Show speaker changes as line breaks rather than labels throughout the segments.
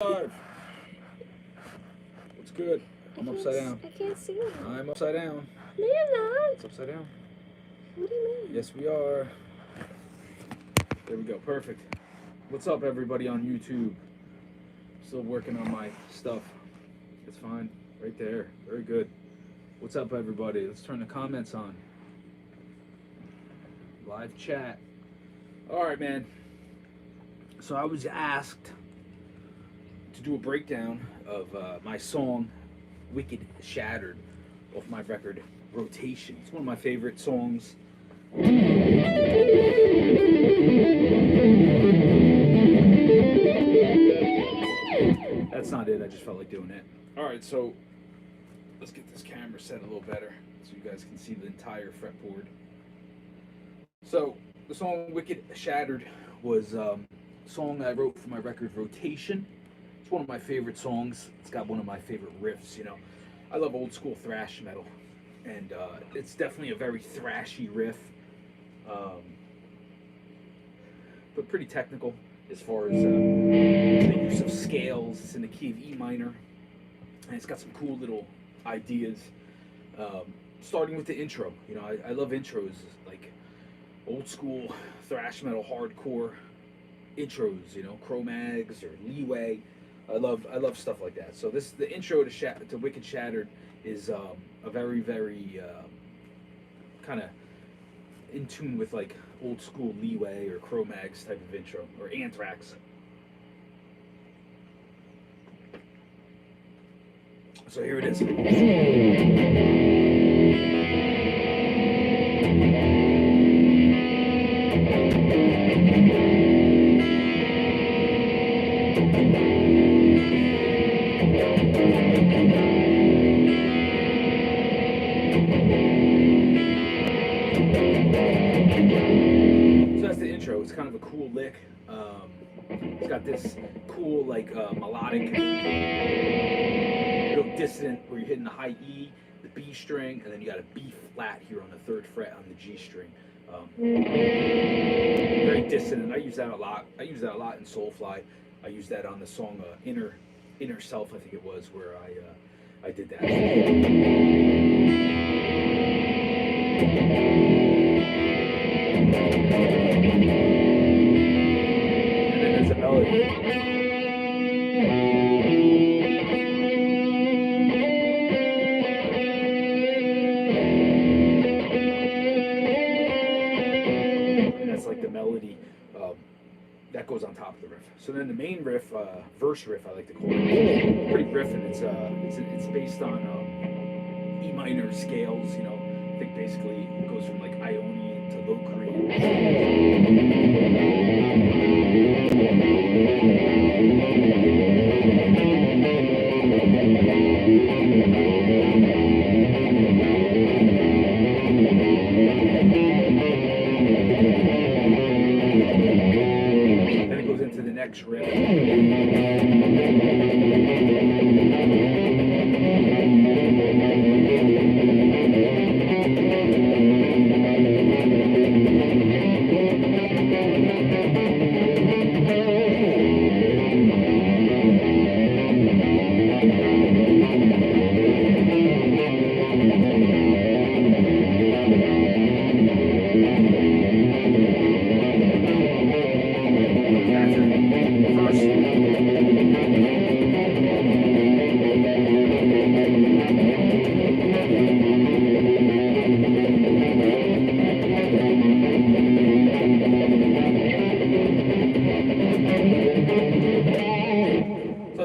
Live. What's good? I'm upside down.
I can't see you.
I'm upside down.
No, you're not.
It's upside down.
What do you mean?
Yes, we are. There we go. Perfect. What's up, everybody on YouTube? Still working on my stuff. It's fine. Right there. Very good. What's up, everybody? Let's turn the comments on. Live chat. All right, man. So I was asked to do a breakdown of my song Wicked Shattered off my record Rotation. It's one of my favorite songs. That's not it, I just felt like doing it. Alright, so let's get this camera set a little better so you guys can see the entire fretboard. So the song Wicked Shattered was a song I wrote for my record Rotation. It's one of my favorite songs. It's got one of my favorite riffs, you know. I love old school thrash metal, and it's definitely a very thrashy riff, but pretty technical as far as the use of scales. It's in the key of E minor, and it's got some cool little ideas, starting with the intro. You know, I love intros, like old school thrash metal hardcore intros, you know, Cro-Mags or Leeway. I love stuff like that. So the intro to Wicked Shattered is a very kind of in tune with like old school Leeway or Cro-Mags type of intro, or Anthrax. So here it is. It's kind of a cool lick. It's got this cool, like, melodic, real dissonant, where you're hitting the high E, the B string, and then you got a B flat here on the 3rd fret on the G string. Very dissonant. I use that a lot. I use that a lot in Soulfly. I use that on the song Inner Self, I think it was, where I did that. Melody. And that's like the melody that goes on top of the riff. So then the main riff, verse riff, I like to call it, pretty riffing. It's based on E minor scales. You know, I think basically it goes from like Ionian to Locrian. Then it goes into the next riff.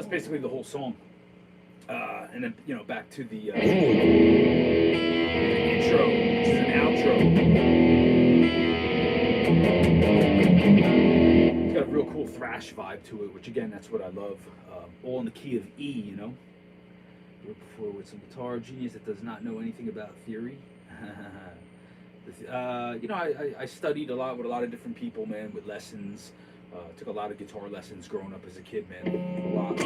Basically the whole song, and then, you know, back to the intro, which is an outro. It's got a real cool thrash vibe to it, which again, that's what I love. All in the key of E, you know. Before with some guitar genius that does not know anything about theory. You know, I studied a lot with a lot of different people, man, with lessons. Took a lot of guitar lessons growing up as a kid, man. A lot. So,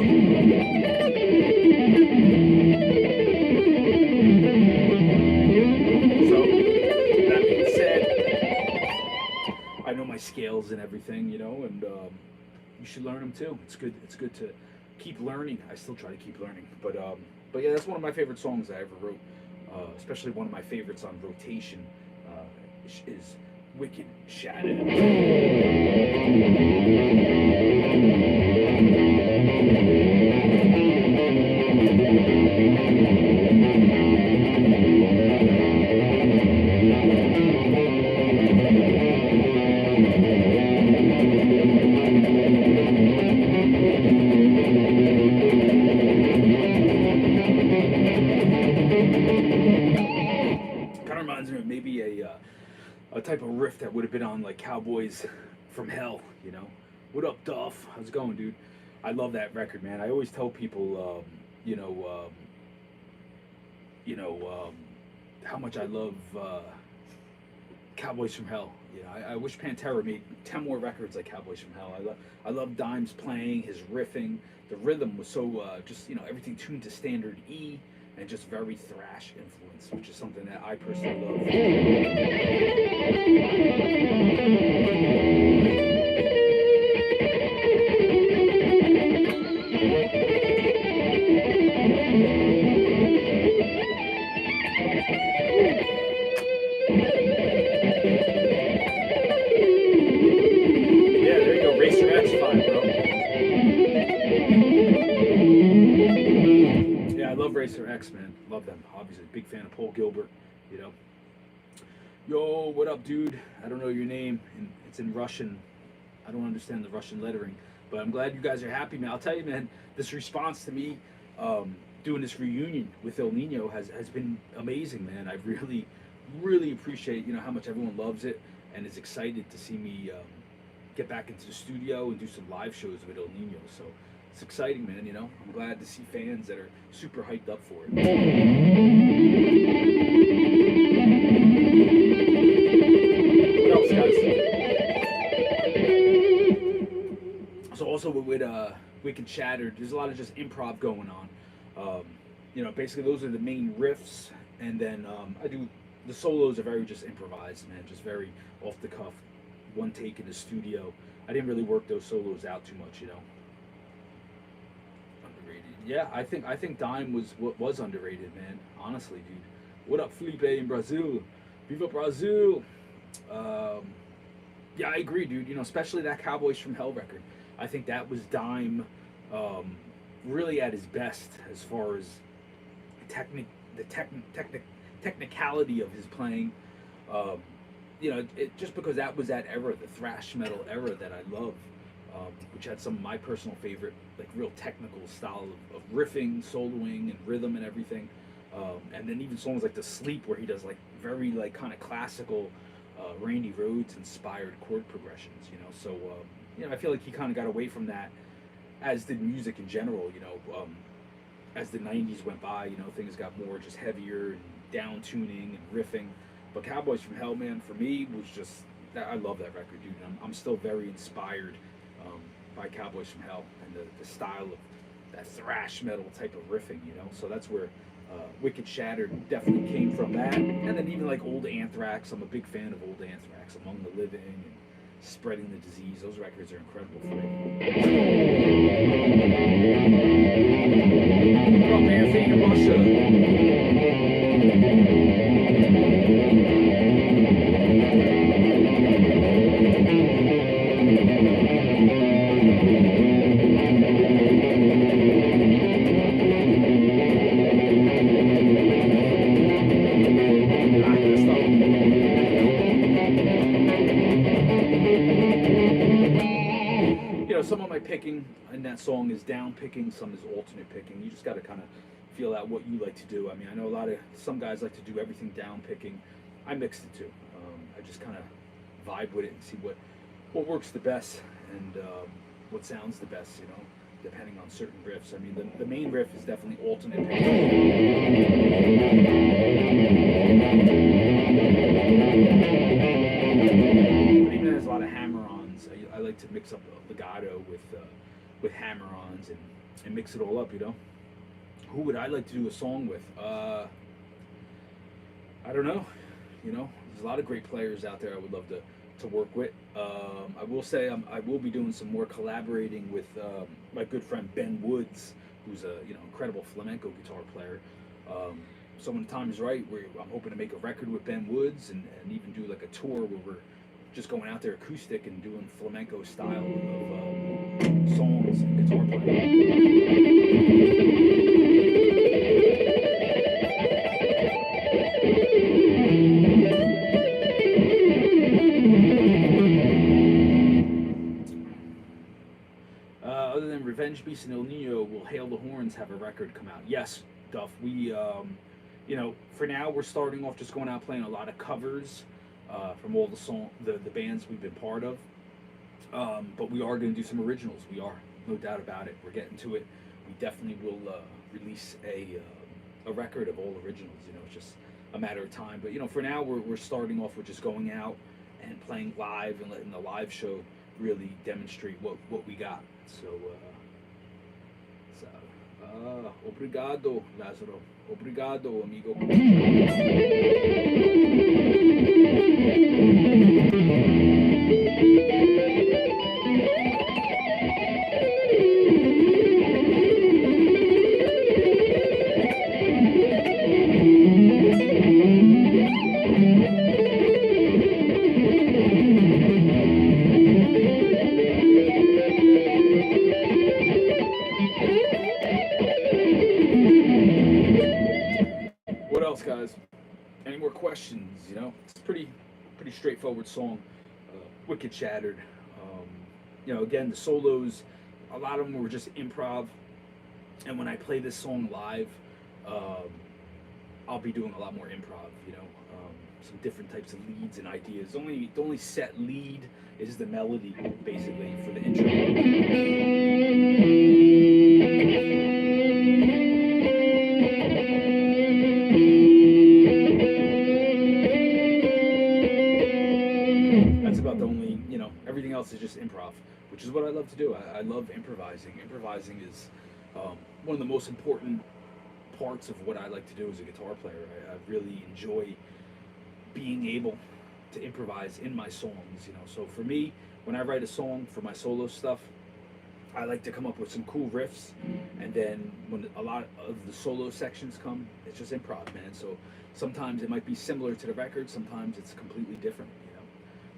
that being said, I know my scales and everything, you know, and you should learn them too. It's good to keep learning. I still try to keep learning. But yeah, that's one of my favorite songs I ever wrote. Especially one of my favorites on rotation is Wicked Shattered. Kind of reminds me of maybe a type of riff that would have been on like Cowboys from Hell, you know. What up, Duff? How's it going, dude? I love that record, man. I always tell people, how much I love Cowboys from Hell. You know, I wish Pantera made 10 more records like Cowboys from Hell. I love Dime's playing, his riffing. The rhythm was so just, everything tuned to standard E and just very thrash influence, which is something that I personally love. Yeah, there you go, Racer X 5, bro. Yeah, I love Racer X, man. Love them. Obviously, big fan of Paul Gilbert, you know. Yo, what up, dude? I don't know your name, and it's in Russian. I don't understand the Russian lettering, but I'm glad you guys are happy, man. I'll tell you, man, this response to me doing this reunion with El Nino has been amazing, man. I really, really appreciate, how much everyone loves it and is excited to see me get back into the studio and do some live shows with El Nino. So it's exciting, man. I'm glad to see fans that are super hyped up for it. What else, guys? So also with Wicked Shattered, there's a lot of just improv going on. Basically those are the main riffs, and then I do the solos are very just improvised, man. Just very off the cuff, one take in the studio. I didn't really work those solos out too much, Underrated. Yeah, I think Dime was underrated, man. Honestly, dude. What up, Felipe in Brazil? Viva Brazil! Yeah, I agree, dude. Especially that Cowboys from Hell record. I think that was Dime really at his best as far as technicality of his playing. Just because that was that era, the thrash metal era that I love, which had some of my personal favorite, like real technical style of riffing, soloing, and rhythm and everything. And then even songs like The Sleep, where he does like very like kind of classical Randy Rhoads inspired chord progressions, So I feel like he kind of got away from that, as did music in general. As the '90s went by, things got more just heavier and down tuning and riffing. But Cowboys from Hell, man, for me was just, I love that record, dude. I'm still very inspired by Cowboys from Hell and the style of that thrash metal type of riffing, So that's where Wicked Shattered definitely came from that. And then even like old Anthrax, I'm a big fan of old Anthrax, Among the Living and Spreading the Disease. Those records are incredible for me. What up, Anthony in Russia? Some of my picking in that song is down picking, some is alternate picking. You just got to kind of feel out what you like to do. I mean, I know some guys like to do everything down picking. I mix the two. I just kind of vibe with it and see what works the best and what sounds the best, depending on certain riffs. I mean, the main riff is definitely alternate picking. But even there's a lot of hammer-ons. I like to mix up legato with hammer-ons and mix it all up, Who would I like to do a song with? I don't know. There's a lot of great players out there I would love to to work with. I will say I will be doing some more collaborating with my good friend Ben Woods, who's a incredible flamenco guitar player. Um, so when the time is right, I'm hoping to make a record with Ben Woods and even do like a tour where we're just going out there acoustic and doing flamenco style of songs and guitar playing. Other than Revenge Beast and El Nino, will Hail the Horns have a record come out? Yes, Duff. We, for now we're starting off just going out playing a lot of covers from all the bands we've been part of. But we are going to do some originals. We are, no doubt about it. We're getting to it. We definitely will release a record of all originals. It's just a matter of time. But for now we're starting off with just going out and playing live and letting the live show really demonstrate what we got. Obrigado, Lazaro. Obrigado, amigo. What else, guys? Any more questions? It's a pretty straightforward song. Wicked Shattered. Again, the solos, a lot of them were just improv. And when I play this song live, I'll be doing a lot more improv. Some different types of leads and ideas. The only set lead is the melody, basically, for the intro. That's about the only, everything else is just improv, which is what I love to do. I love improvising. Improvising is one of the most important parts of what I like to do as a guitar player. I really enjoy being able to improvise in my songs. So for me, when I write a song for my solo stuff, I like to come up with some cool riffs, and then when a lot of the solo sections come, it's just improv, man. So sometimes it might be similar to the record, sometimes it's completely different.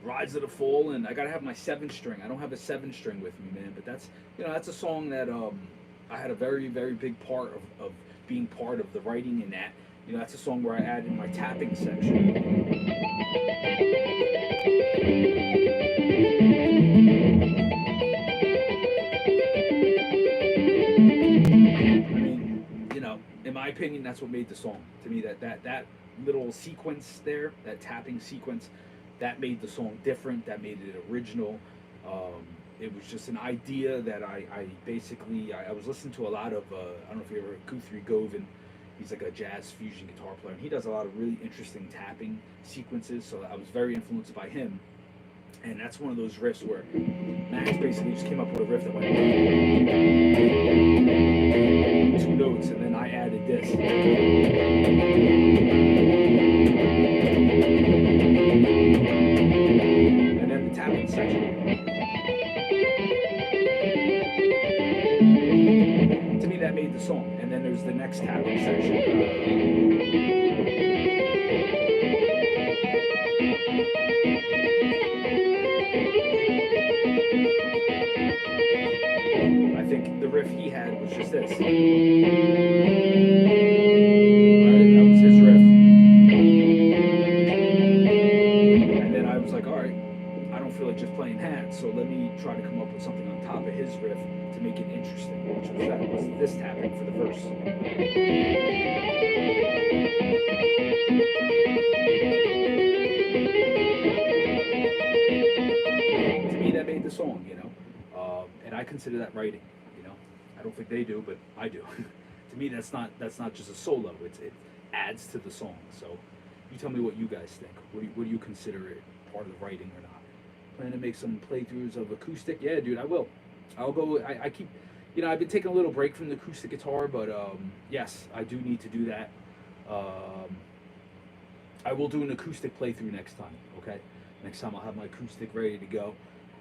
Rise of the Fall, and I gotta have my 7-string. I don't have a 7-string with me, man, but that's a song that I had a very, very big part of being part of the writing in that. That's a song where I added my tapping section. In my opinion, that's what made the song. To me, that little sequence there, that tapping sequence, that made the song different. That made it original. It was just an idea that I was listening to a lot of, I don't know if you ever heard Guthrie Govan. He's like a jazz fusion guitar player, and he does a lot of really interesting tapping sequences, so I was very influenced by him. And that's one of those riffs where Max basically just came up with a riff that went 2 notes, and then I added this. And then the tapping section. To me, that made the song. And then there's the next tapping section. I think the riff he had was just this. Right? That was his riff. And then I was like, alright, I don't feel like just playing that, so let me try to come up with something on top of his riff to make it interesting, which was that. Was this tapping for the verse. To me, that made the song, and I consider that writing. I don't think they do, but I do. To me, that's not just a solo. It adds to the song. So, you tell me what you guys think. What do you consider it part of the writing or not? Plan to make some playthroughs of acoustic? Yeah, dude, I will. I'll go. I keep. I've been taking a little break from the acoustic guitar, but yes, I do need to do that. I will do an acoustic playthrough next time. Okay. Next time I'll have my acoustic ready to go.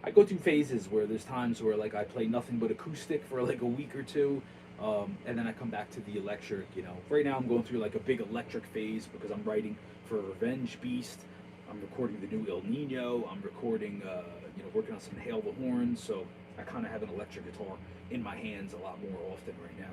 I go through phases where there's times where like I play nothing but acoustic for like a week or two, and then I come back to the electric. You know, right now I'm going through like a big electric phase because I'm writing for Revenge Beast. I'm recording the new El Nino. I'm recording, working on some Hail the Horns. So I kind of have an electric guitar in my hands a lot more often right now.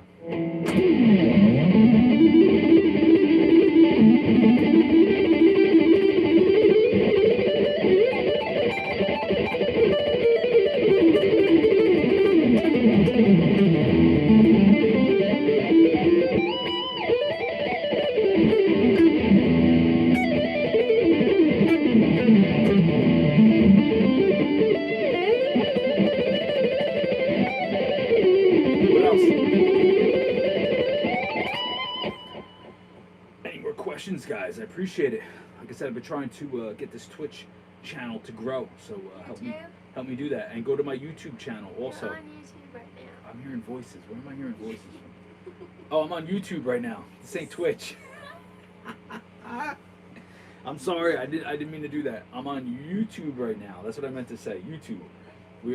What else? Any more questions, guys? I appreciate it. Like I said, I've been trying to get this Twitch channel to grow, so help me do that. And go to my YouTube channel also.
You're on YouTube right now.
I'm hearing voices. Where am I hearing voices from? Oh, I'm on YouTube right now. This ain't Twitch. I'm sorry. I didn't mean to do that. I'm on YouTube right now. That's what I meant to say. YouTube.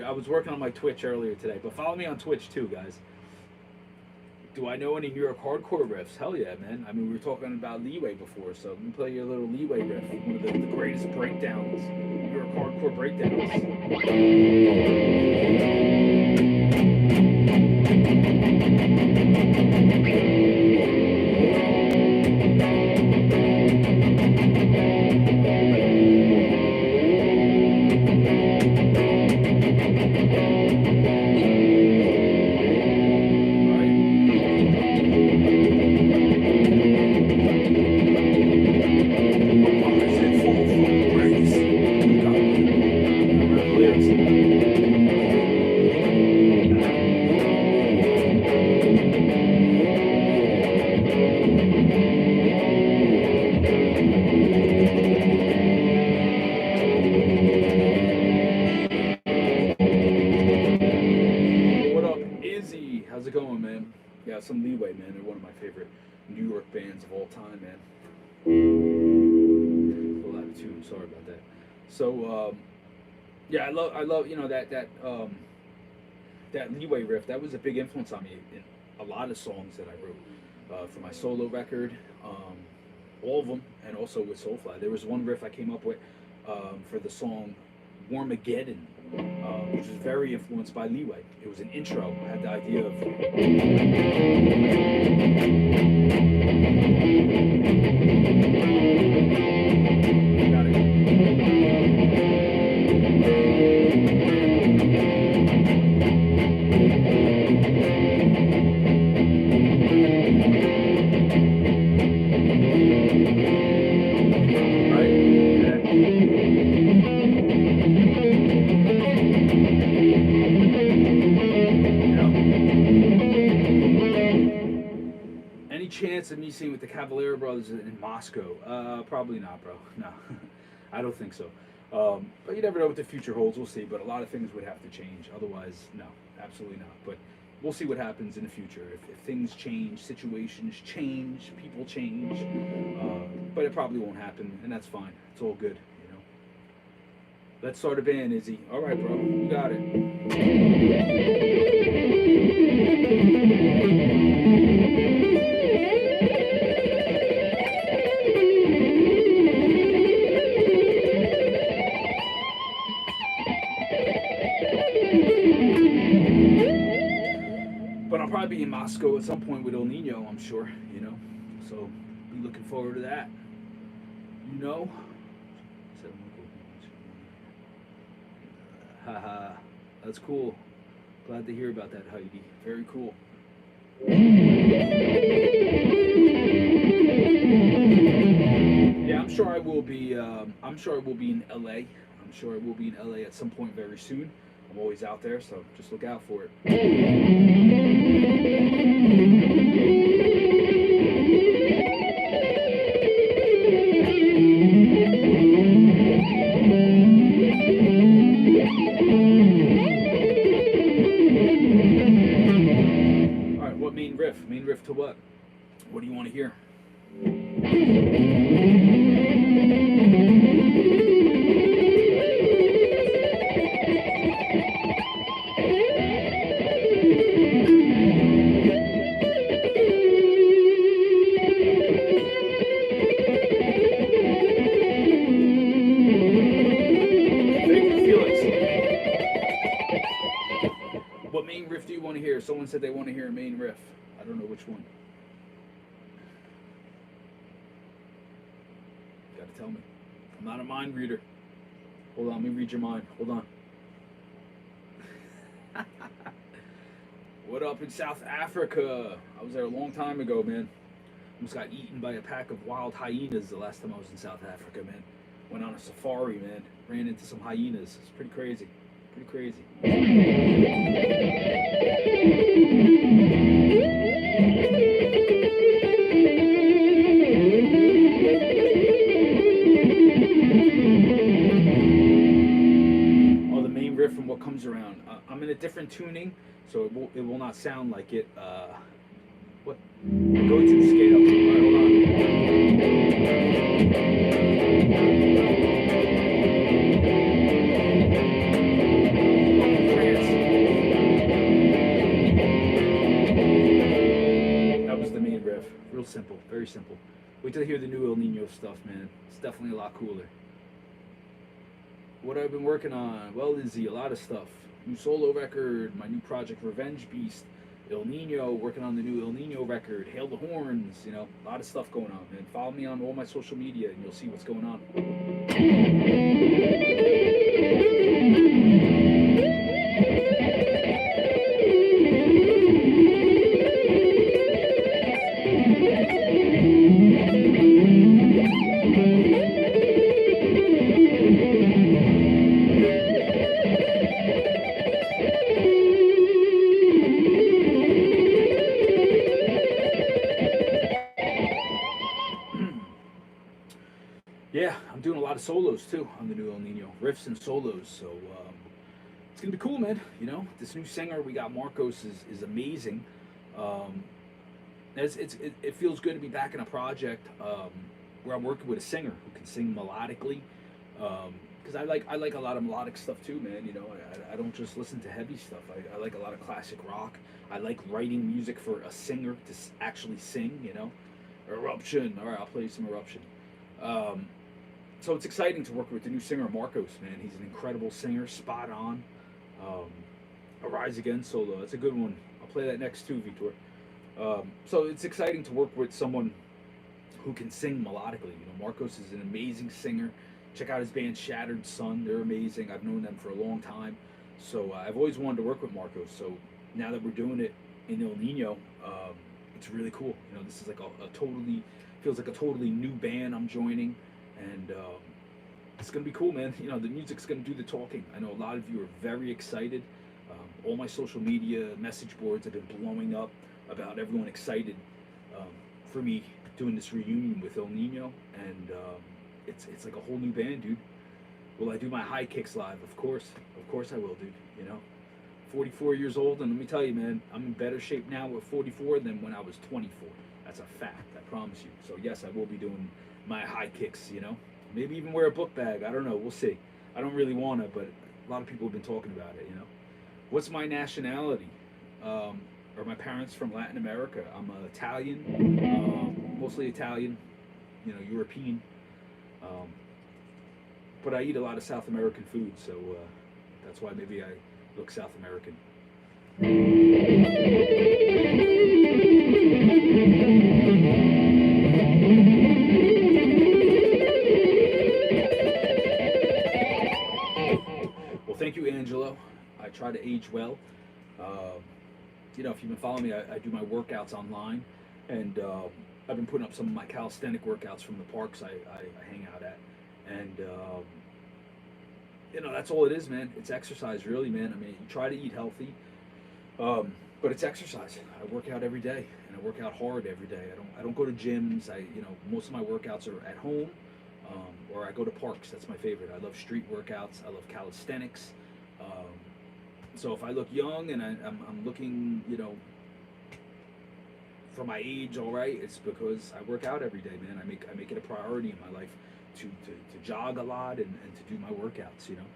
I was working on my Twitch earlier today, but follow me on Twitch too, guys. Do I know any New York hardcore riffs? Hell yeah, man. I mean, we were talking about Leeway before, so let me play you a little Leeway riff. One of the greatest breakdowns, New York hardcore breakdowns. How's it going, man? Yeah, some Leeway, man. They're one of my favorite New York bands of all time, man. A little out of tune. Sorry about that. So, yeah, I love, that Leeway riff. That was a big influence on me in a lot of songs that I wrote for my solo record, all of them, and also with Soulfly. There was one riff I came up with for the song Warmageddon, which was very influenced by Leeway. It was an intro. I had the idea of got it. Chance of me seeing with the Cavalier Brothers in Moscow? Probably not, bro. No, I don't think so. But you never know what the future holds. We'll see. But a lot of things would have to change. Otherwise, no, absolutely not. But we'll see what happens in the future. If things change, situations change, people change. But it probably won't happen, and that's fine. It's all good, you know. Let's start a band, Izzy. All right, bro. You got it. But I'll probably be in Moscow at some point with El Nino, I'm sure, you know. So be looking forward to that. You know? Haha. That's cool. Glad to hear about that, Heidi. Very cool. Yeah, I'm sure I will be in LA. I'm sure I will be in LA at some point very soon. I'm always out there, so just look out for it. All right, what main riff? Main riff to what? What do you want to hear? main riff? I don't know which one. You gotta tell me. I'm not a mind reader. Hold on, let me read your mind. Hold on. What up in South Africa? I was there a long time ago, man. Almost got eaten by a pack of wild hyenas the last time I was in South Africa, man. Went on a safari, man. Ran into some hyenas. It's pretty crazy. Pretty crazy. Oh, the main riff from What Comes Around. I'm in a different tuning, so it will not sound like it. What? I go into the scale. All right, hold on. That was the main riff. Real simple, very simple. Wait till you hear the new El Nino stuff, man. It's definitely a lot cooler. What I've been working on? Well, Izzy, a lot of stuff. New solo record, my new project Revenge Beast, El Nino, working on the new El Nino record, Hail the Horns, you know, a lot of stuff going on, man. Follow me on all my social media and you'll see what's going on. Yeah, I'm doing a lot of solos too on the new El Nino, riffs and solos. So it's gonna be cool, man. You know, this new singer we got, Marcos, is amazing. It feels good to be back in a project where I'm working with a singer who can sing melodically. Because I like a lot of melodic stuff too, man. You know, I don't just listen to heavy stuff. I like a lot of classic rock. I like writing music for a singer to actually sing. You know, Eruption. All right, I'll play you some Eruption. So it's exciting to work with the new singer Marcos, man. He's an incredible singer, spot on. A Rise Again solo, that's a good one. I'll play that next too, Vitor. So it's exciting to work with someone who can sing melodically. You know, Marcos is an amazing singer. Check out his band Shattered Sun; they're amazing. I've known them for a long time, so I've always wanted to work with Marcos. So now that we're doing it in El Nino, it's really cool. You know, this is like a totally feels like a totally new band I'm joining. And it's gonna be cool, man. You know, the music's gonna do the talking. I know a lot of you are very excited. All my social media message boards have been blowing up about everyone excited for me doing this reunion with El Nino, and it's like a whole new band, dude. Will I do my high kicks live? Of course I will, dude. You know, 44 years old, and let me tell you, man, I'm in better shape now at 44 than when I was 24. That's a fact, I promise you. So yes, I will be doing my high kicks, you know, maybe even wear a book bag. I don't know, we'll see. I don't really want to, but a lot of people have been talking about it, you know. What's my nationality? Are my parents from Latin America? I'm Italian, mostly Italian, you know, European, but I eat a lot of South American food, so that's why maybe I look South American. Well, thank you, Angelo. I try to age well. You know, if you've been following me, I do my workouts online, and I've been putting up some of my calisthenic workouts from the parks I hang out at, and you know, that's all it is, man. It's exercise, really, man. I mean, you try to eat healthy, but it's exercise. I work out every day, and I work out hard every day. I don't go to gyms. You know, most of my workouts are at home, or I go to parks. That's my favorite. I love street workouts. I love calisthenics. So if I look young and I'm looking, you know, for my age, all right, it's because I work out every day, man. I make it a priority in my life to jog a lot and to do my workouts, you know.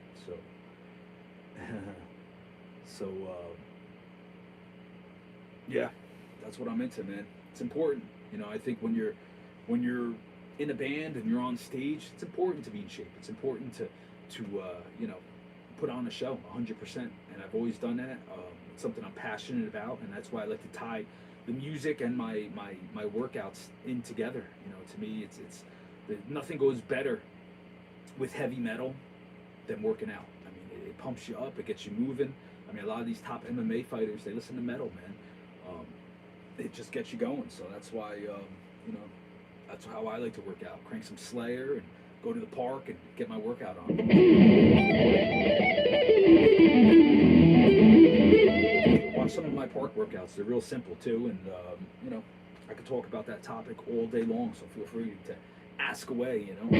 So yeah, that's what I'm into, man. It's important, you know. I think when you're in a band and you're on stage, it's important to be in shape. It's important to you know, put on a show 100%. and I've always done that. It's something I'm passionate about, and that's why I like to tie the music and my workouts in together. You know, to me, nothing goes better with heavy metal than working out. I mean, it pumps you up, it gets you moving. I mean, a lot of these top MMA fighters, they listen to metal, man. It just gets you going. So that's why, you know, that's how I like to work out. Crank some Slayer and go to the park and get my workout on. Watch some of my park workouts. They're real simple too, and you know, I could talk about that topic all day long. So feel free to ask away. You know.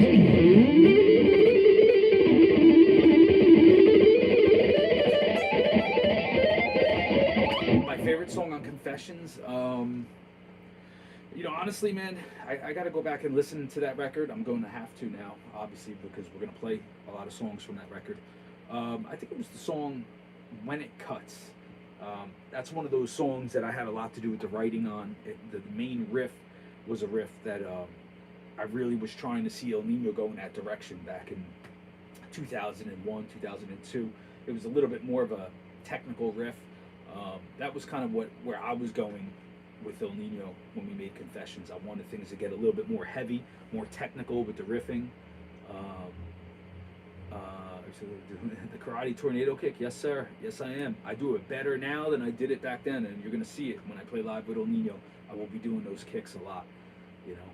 My favorite song on Confessions. You know, honestly, man, I got to go back and listen to that record. I'm going to have to now, obviously, because we're going to play a lot of songs from that record. I think it was the song When It Cuts. That's one of those songs that I had a lot to do with the writing on. The main riff was a riff that I really was trying to see El Nino go in that direction back in 2001, 2002. It was a little bit more of a technical riff. That was kind of where I was going with El Nino when we made Confessions. I wanted things to get a little bit more heavy, more technical with the riffing. So the karate tornado kick, yes sir, yes I am. I do it better now than I did it back then, and you're gonna see it when I play live with El Nino. I will be doing those kicks a lot, you know.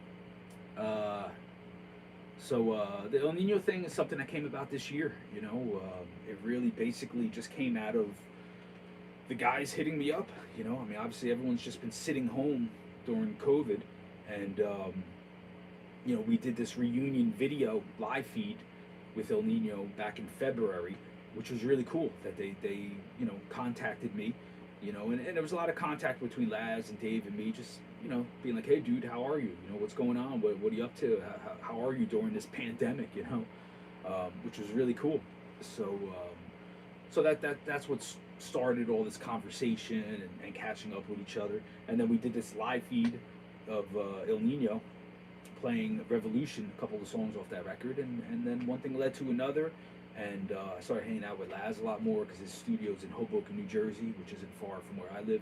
The El Nino thing is something that came about this year, you know. It really basically just came out of the guys hitting me up, you know. I mean, obviously everyone's just been sitting home during COVID, and you know, we did this reunion video live feed with El Nino back in February, which was really cool that they you know, contacted me, you know, and there was a lot of contact between Laz and Dave and me, just, you know, being like, hey dude, how are you? You know, what's going on? What are you up to? How are you during this pandemic, you know? Which was really cool. So that's what started all this conversation and catching up with each other. And then we did this live feed of El Nino playing Revolution, a couple of songs off that record, and then one thing led to another, and I started hanging out with Laz a lot more because his studio's in Hoboken, New Jersey, which isn't far from where I live,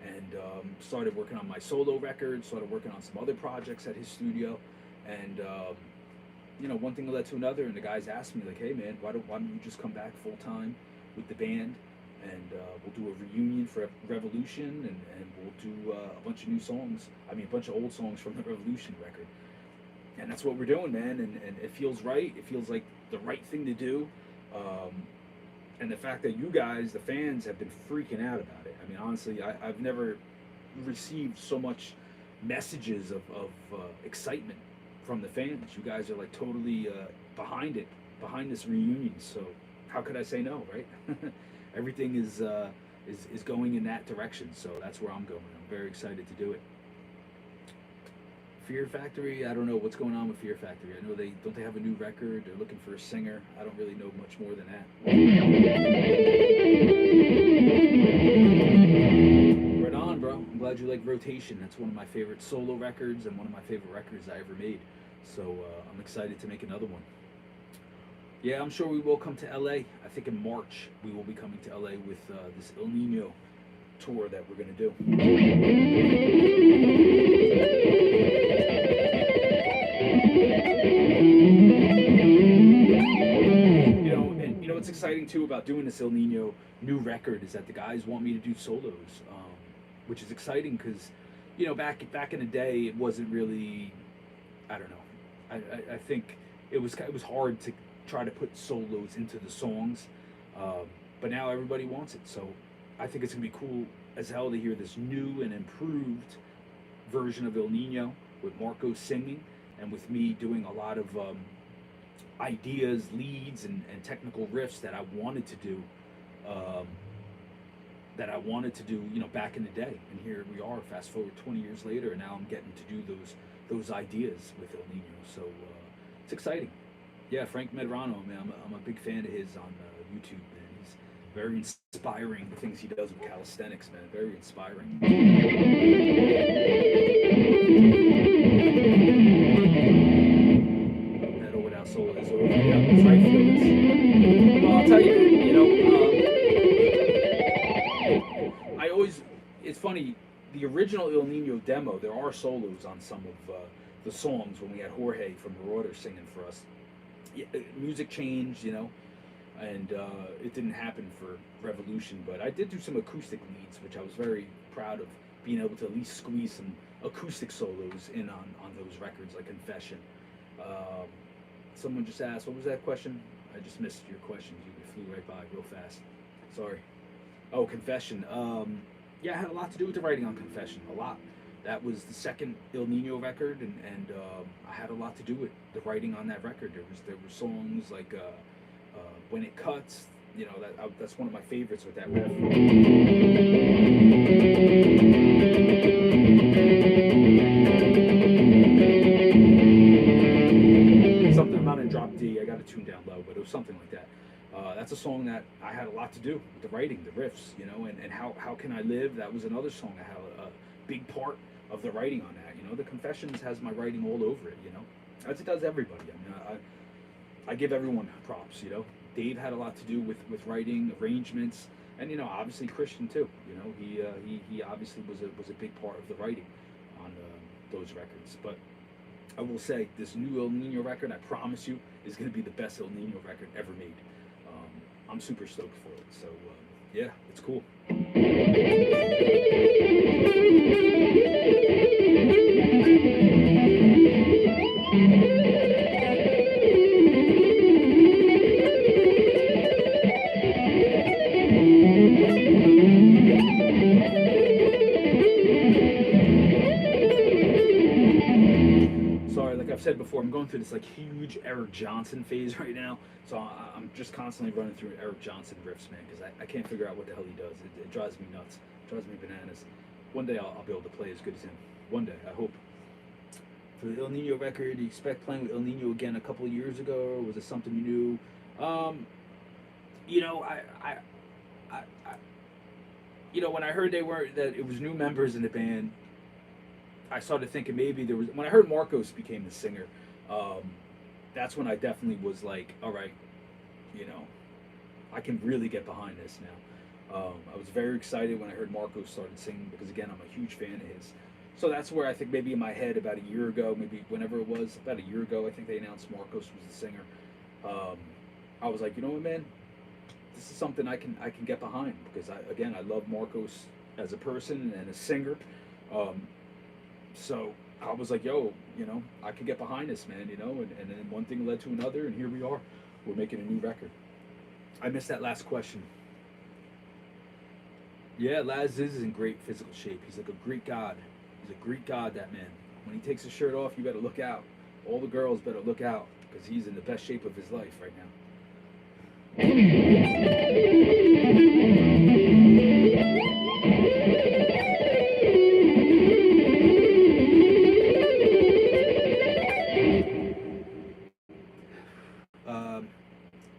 and started working on my solo record, started working on some other projects at his studio, and you know, one thing led to another, and the guys asked me like, hey man, why don't you just come back full time with the band, and we'll do a reunion for Revolution, and we'll do a bunch of new songs, a bunch of old songs from the Revolution record. And that's what we're doing, man, and it feels right. It feels like the right thing to do. And the fact that you guys, the fans, have been freaking out about it. I mean, honestly, I've never received so much messages of excitement from the fans. You guys are like totally behind this reunion. So how could I say no, right? Everything is going in that direction. So that's where I'm going. I'm very excited to do it. Fear Factory, I don't know what's going on with Fear Factory. I know they have a new record. They're looking for a singer. I don't really know much more than that. Right on, bro. I'm glad you like Rotation. That's one of my favorite solo records and one of my favorite records I ever made. So I'm excited to make another one. Yeah, I'm sure we will come to LA. I think in March we will be coming to LA with this El Nino tour that we're going to do. You know what's exciting too about doing this El Nino new record is that the guys want me to do solos, which is exciting because, you know, back in the day it wasn't really, I don't know, I think it was hard to try to put solos into the songs, but now everybody wants it. So I think it's gonna be cool as hell to hear this new and improved version of El Nino with Marco singing and with me doing a lot of ideas, leads, and technical riffs that I wanted to do, you know, back in the day. And here we are, fast forward 20 years later, and now I'm getting to do those ideas with El Nino. So it's exciting. Yeah, Frank Medrano, man, I'm a big fan of his on YouTube, man. He's very inspiring, the things he does with calisthenics, man. Very inspiring. Metal without soul is over. Yeah, that's right, Felix. Well, I'll tell you, you know, original El Nino demo, there are solos on some of the songs when we had Jorge from Marauder singing for us. Yeah, music changed, and it didn't happen for Revolution, but I did do some acoustic leads, which I was very proud of, being able to at least squeeze some acoustic solos in on those records, like Confession. Someone just asked, what was that question? I just missed your question. You flew right by real fast. Sorry. Oh, Confession. Yeah, I had a lot to do with the writing on Confession. A lot. That was the second El Nino record, and I had a lot to do with the writing on that record. There were songs like When It Cuts. That's one of my favorites with that riff. Something about in drop D. I got it tuned down low, but it was something like that. That's a song that I had a lot to do with the writing, the riffs, and how can I live? That was another song I had a big part of the writing on that. The Confessions has my writing all over it, as it does everybody. I mean, I give everyone props, Dave had a lot to do with writing, arrangements, and obviously Christian too. He obviously was a big part of the writing on those records. But I will say this new El Nino record, I promise you, is going to be the best El Nino record ever made. I'm super stoked for it. So yeah, it's cool. I've said before, I'm going through this huge Eric Johnson phase right now, so I'm just constantly running through Eric Johnson riffs, man, because I can't figure out what the hell he does. It drives me nuts. It drives me bananas. One day I'll be able to play as good as him. One day, I hope. For the El Nino record, do you expect playing with El Nino again a couple of years ago, or was it something you knew? When I heard that it was new members in the band, I started thinking maybe there was, when I heard Marcos became the singer, that's when I definitely was like, all right, I can really get behind this now. I was very excited when I heard Marcos started singing, because again, I'm a huge fan of his. So that's where I think maybe in my head about a year ago, maybe whenever it was, about a year ago, I think they announced Marcos was the singer. I was like, you know what, man, this is something I can get behind, because I love Marcos as a person and a singer. So I was like, yo, I can get behind this, man, and then one thing led to another, and here we are. We're making a new record. I missed that last question. Yeah, Laz is in great physical shape. He's like a Greek god. He's a Greek god, that man. When he takes his shirt off, you better look out. All the girls better look out, because he's in the best shape of his life right now.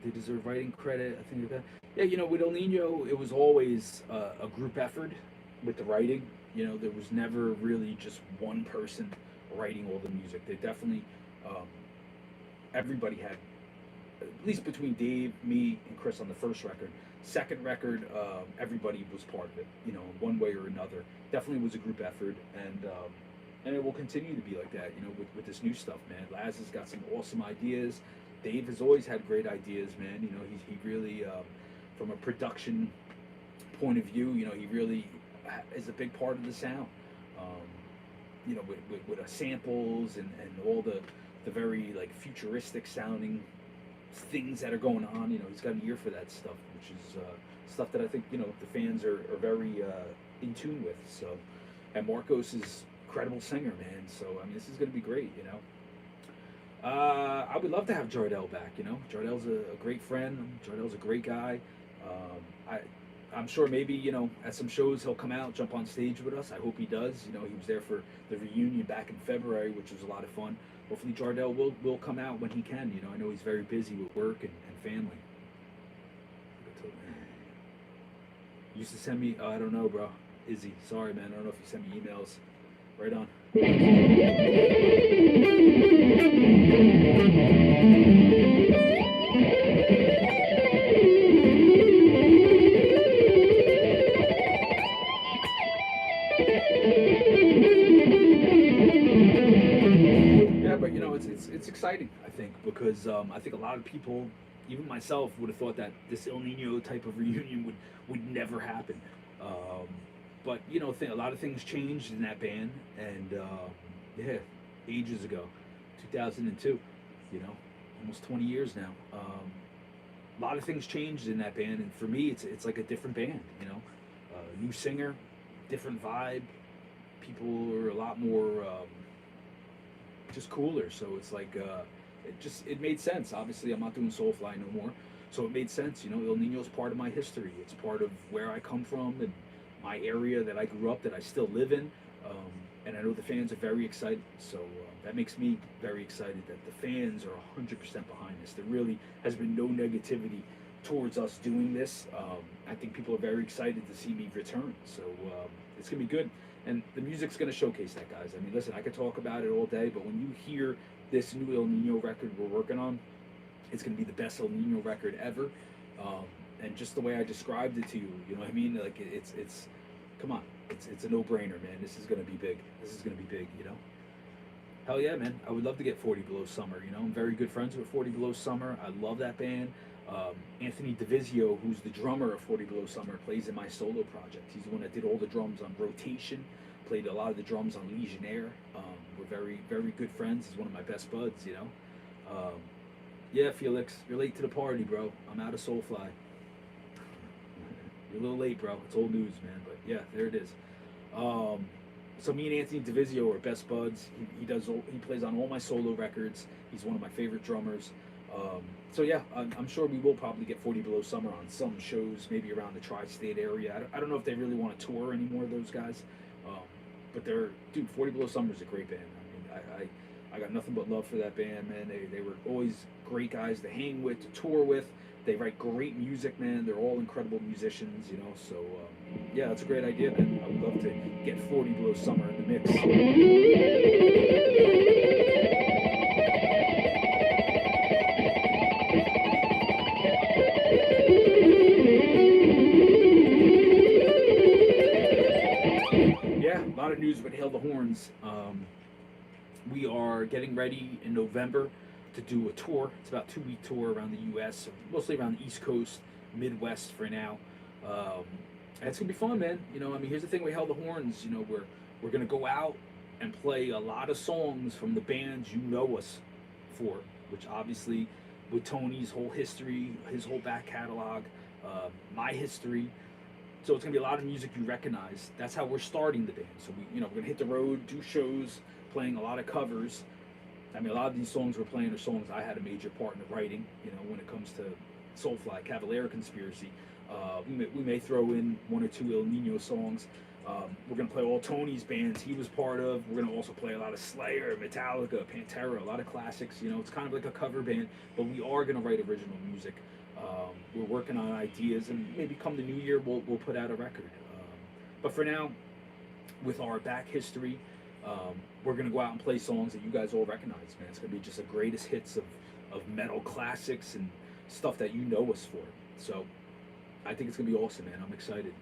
They deserve writing credit. I think that. Yeah, with El Nino, it was always a group effort with the writing. There was never really just one person writing all the music. They definitely, everybody had, at least between Dave, me, and Chris on the first record. Second record, everybody was part of it, one way or another. Definitely was a group effort, and it will continue to be like that, with this new stuff, man. Laz has got some awesome ideas. Dave has always had great ideas, man. He really, from a production point of view, he really is a big part of the sound. With samples and all the very futuristic sounding things that are going on. He's got an ear for that stuff, which is stuff that I think the fans are very in tune with. So, and Marcos is a incredible singer, man. So I mean, this is going to be great. I would love to have Jardel back. Jardel's a great friend. Jardel's a great guy. I'm sure maybe at some shows he'll come out, jump on stage with us. I hope he does. He was there for the reunion back in February, which was a lot of fun. Hopefully Jardel will come out when he can. I know he's very busy with work and family. You used to send me, I don't know, bro. Izzy, sorry, man. I don't know if you send me emails. Right on. Yeah, but it's exciting. I think because I think a lot of people, even myself, would have thought that this El Nino type of reunion would never happen. Um, but a lot of things changed in that band, and yeah, ages ago, 2002. Almost 20 years now. A lot of things changed in that band, and for me, it's like a different band. New singer, different vibe. People are a lot more just cooler. So it's like it made sense. Obviously, I'm not doing Soulfly no more, so it made sense. El Nino's part of my history. It's part of where I come from and my area that I grew up, that I still live in. And I know the fans are very excited. So that makes me very excited that the fans are 100% behind this. There really has been no negativity towards us doing this. I think people are very excited to see me return. So it's going to be good. And the music's going to showcase that, guys. I mean, listen, I could talk about it all day, but when you hear this new El Nino record we're working on, it's going to be the best El Nino record ever. And just the way I described it to you, you know what I mean? Like, it's come on. It's a no-brainer, man. This is going to be big. This is going to be big, Hell yeah, man. I would love to get 40 Below Summer, I'm very good friends with 40 Below Summer. I love that band. Anthony DeVizio, who's the drummer of 40 Below Summer, plays in my solo project. He's the one that did all the drums on Rotation, played a lot of the drums on Legionnaire. We're very, very good friends. He's one of my best buds, Yeah, Felix, you're late to the party, bro. I'm out of Soulfly. You're a little late, bro. It's old news, man. But yeah, there it is. So me and Anthony DeVizio are best buds. He plays on all my solo records. He's one of my favorite drummers. So yeah, I'm sure we will probably get 40 Below Summer on some shows, maybe around the tri-state area. I don't know if they really want to tour anymore, those guys. But 40 Below Summer is a great band. I mean, I got nothing but love for that band, man. They were always great guys to hang with, to tour with. They write great music, man. They're all incredible musicians, So yeah, that's a great idea, man. I would love to get 40 Below Summer in the mix. Yeah, a lot of news with Hail the Horns. We are getting ready in November to do a tour. It's about a 2-week tour around the U.S., mostly around the East Coast, Midwest for now. And it's gonna be fun, man. Here's the thing with Hail the Horns. We're gonna go out and play a lot of songs from the bands you know us for, which obviously with Tony's whole history, his whole back catalog, my history. So it's gonna be a lot of music you recognize. That's how we're starting the band. So we're gonna hit the road, do shows, playing a lot of covers. I mean, a lot of these songs we're playing are songs I had a major part in writing. When it comes to Soulfly, Cavalier Conspiracy, we may throw in 1 or 2 El Nino songs. We're gonna play all Tony's bands he was part of. We're gonna also play a lot of Slayer, Metallica, Pantera, a lot of classics. It's kind of like a cover band, but we are gonna write original music. We're working on ideas, and maybe come the new year we'll put out a record. But for now, with our back history, we're gonna go out and play songs that you guys all recognize, man. It's gonna be just the greatest hits of metal classics and stuff that you know us for. So I think it's gonna be awesome, man. I'm excited,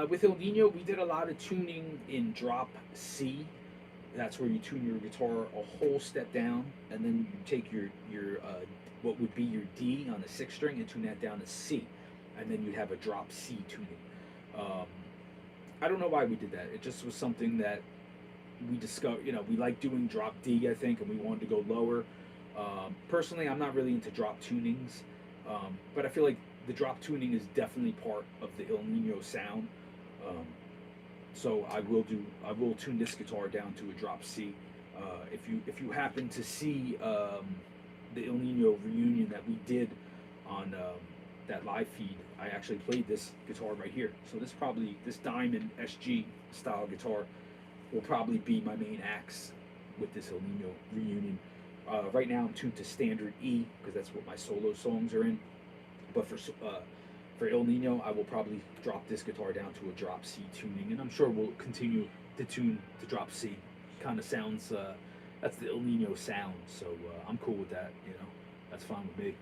With El Nino, we did a lot of tuning in drop C. That's where you tune your guitar a whole step down, and then you take your what would be your D on the 6th string and tune that down to C, and then you'd have a drop C tuning. I don't know why we did that. It just was something that we discovered. We like doing drop D, I think, and we wanted to go lower. Personally, I'm not really into drop tunings, but I feel like the drop tuning is definitely part of the El Nino sound. So I will tune this guitar down to a drop C. If you happen to see the El Nino reunion that we did on that live feed, I actually played this guitar right here. So this Diamond SG style guitar will probably be my main axe with this El Nino reunion. Right now I'm tuned to standard E because that's what my solo songs are in. But for El Nino, I will probably drop this guitar down to a drop C tuning, and I'm sure we'll continue to tune to drop C. Kind of sounds, that's the El Nino sound, so I'm cool with that, That's fine with me.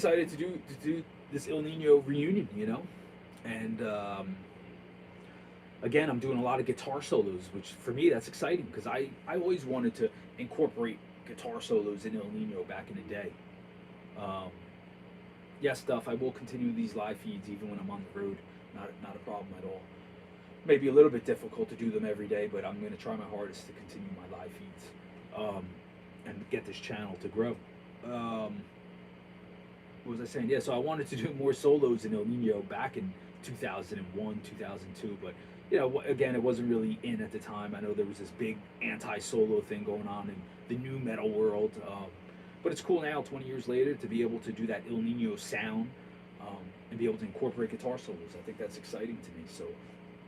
excited to do this El Nino reunion, you know, and again, I'm doing a lot of guitar solos, which for me that's exciting because I always wanted to incorporate guitar solos in El Nino back in the day. Um, yes, Duff, I will continue these live feeds even when I'm on the road. Not a problem at all. Maybe a little bit difficult to do them every day, but I'm going to try my hardest to continue my live feeds and get this channel to grow. What was I saying? Yeah, so I wanted to do more solos in El Nino back in 2001, 2002, but you know, again, it wasn't really in at the time. I know there was this big anti-solo thing going on in the new metal world, but it's cool now, 20 years later, to be able to do that El Nino sound and be able to incorporate guitar solos. I think that's exciting to me. So,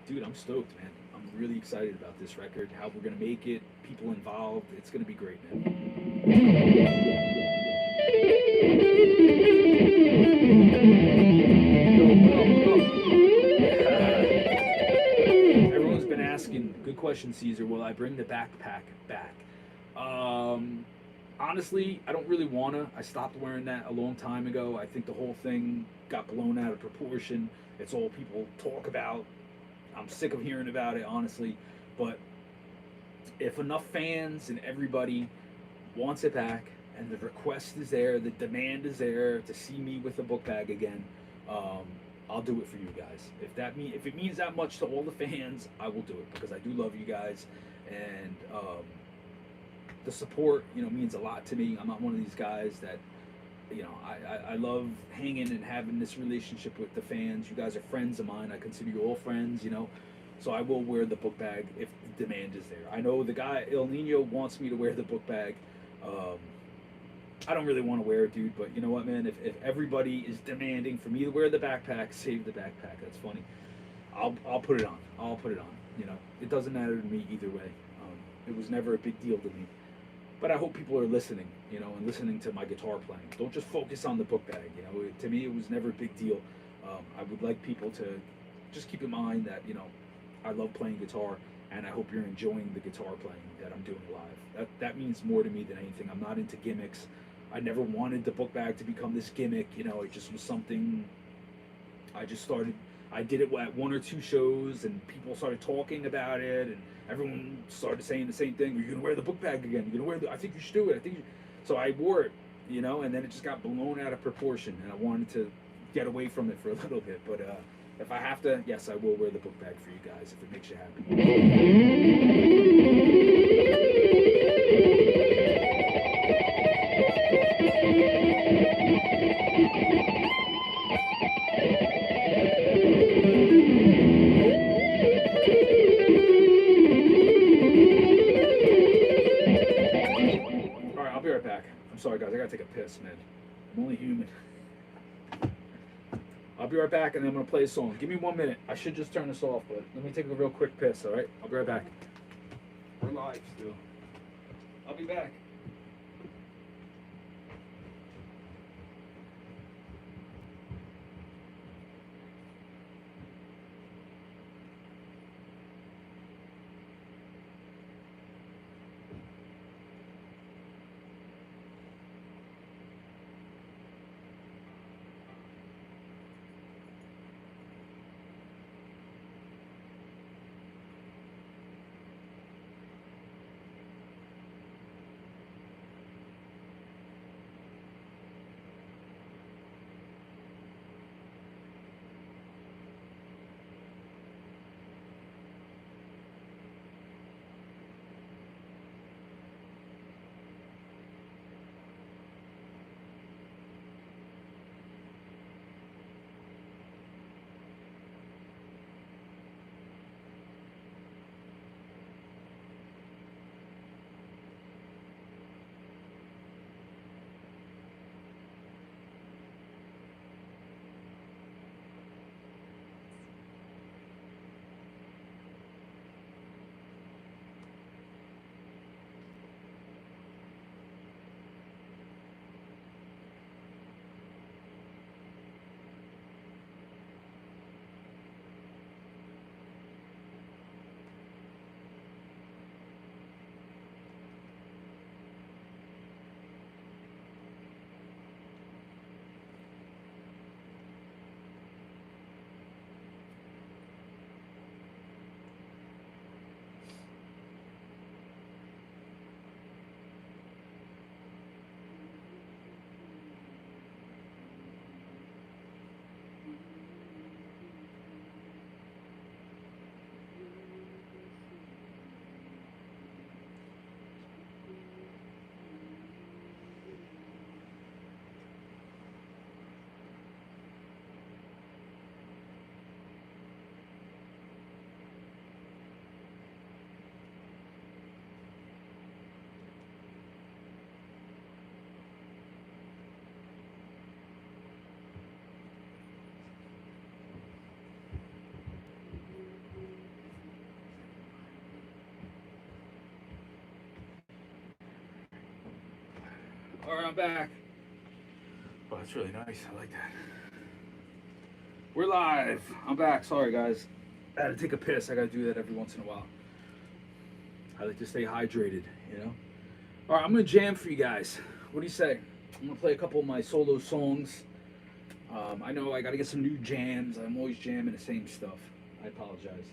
dude, I'm stoked, man. I'm really excited about this record, how we're gonna make it, people involved. It's gonna be great, man. Everyone's been asking, good question, Caesar, will I bring the backpack back? Honestly, I don't really want to. I stopped wearing that a long time ago. I think the whole thing got blown out of proportion. It's all people talk about. I'm sick of hearing about it, honestly. But if enough fans and everybody wants it back, and the request is there, the demand is there to see me with a book bag again, I'll do it for you guys. If it means that much to all the fans, I will do it because I do love you guys, and the support, you know, means a lot to me. I'm not one of these guys that, you know, I love hanging and having this relationship with the fans. You guys are friends of mine. I consider you all friends, you know. So I will wear the book bag if the demand is there. I know the guy El Nino wants me to wear the book bag. I don't really want to wear it, dude, but you know what, man? If everybody is demanding for me to wear the backpack, save the backpack. That's funny. I'll put it on. I'll put it on. You know, it doesn't matter to me either way. It was never a big deal to me. But I hope people are listening, you know, and listening to my guitar playing. Don't just focus on the book bag, you know. To me, it was never a big deal. I would like people to just keep in mind that, you know, I love playing guitar, and I hope you're enjoying the guitar playing that I'm doing live. That means more to me than anything. I'm not into gimmicks. I never wanted the book bag to become this gimmick, you know. It just was something I just started. I did it at one or two shows, and people started talking about it, and everyone started saying the same thing. You're gonna wear the book bag again. You're gonna wear I think you should do it. So I wore it, you know, and then it just got blown out of proportion, and I wanted to get away from it for a little bit. But if I have to, yes, I will wear the book bag for you guys if it makes you happy. All right, I'll be right back. I'm sorry, guys. I gotta take a piss, man. I'm only human. I'll be right back, and then I'm gonna play a song. Give me 1 minute. I should just turn this off, but let me take a real quick piss. All right, I'll be right back. We're live still. I'll be back. All right, I'm back. Oh, that's really nice. I like that. We're live. I'm back. Sorry, guys. I had to take a piss. I got to do that every once in a while. I like to stay hydrated, you know? All right, I'm going to jam for you guys. What do you say? I'm going to play a couple of my solo songs. I know I got to get some new jams. I'm always jamming the same stuff. I apologize.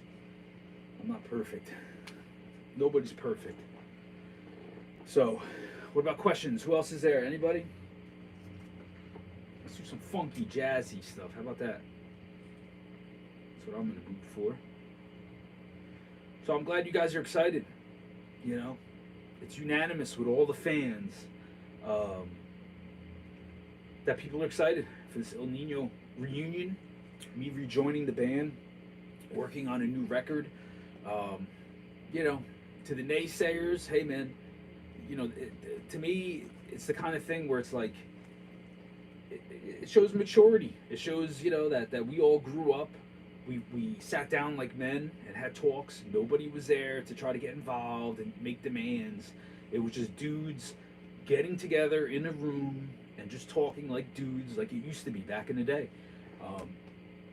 I'm not perfect. Nobody's perfect. So, what about questions? Who else is there? Anybody? Let's do some funky, jazzy stuff. How about that? That's what I'm going to boot for. So I'm glad you guys are excited. You know, it's unanimous with all the fans that people are excited for this El Nino reunion, me rejoining the band, working on a new record. You know, to the naysayers, hey man, you know, to me, it's the kind of thing where it's like, it shows maturity. It shows, you know, that we all grew up. We sat down like men and had talks. Nobody was there to try to get involved and make demands. It was just dudes getting together in a room and just talking like dudes, like it used to be back in the day.